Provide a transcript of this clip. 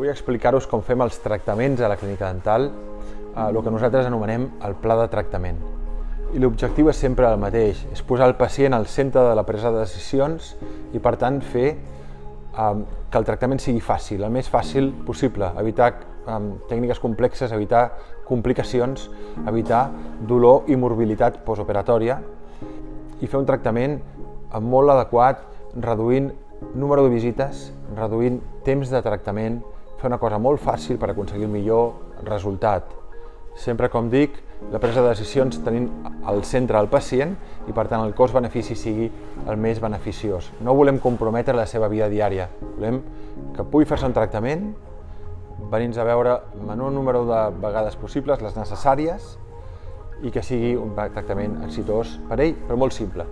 Vull explicar-vos com fem els tractaments a la clínica dental, el que nosaltres anomenem el pla de tractament. I l'objectiu és sempre el mateix, és posar el pacient al centre de la presa de decisions i, per tant, fer que el tractament sigui fàcil, el més fàcil possible, evitar tècniques complexes, evitar complicacions, evitar dolor i morbilitat postoperatòria i fer un tractament molt adequat, reduint número de visites, reduint temps de tractament, fer una cosa molt fàcil per aconseguir el millor resultat. Sempre, com dic, la presa de decisions tenint al centre el pacient i, per tant, el cost-benefici sigui el més beneficiós. No volem comprometre la seva vida diària, volem que pugui fer-se un tractament, venir-nos a veure el menor número de vegades possibles, les necessàries, i que sigui un tractament exitós per ell, però molt simple.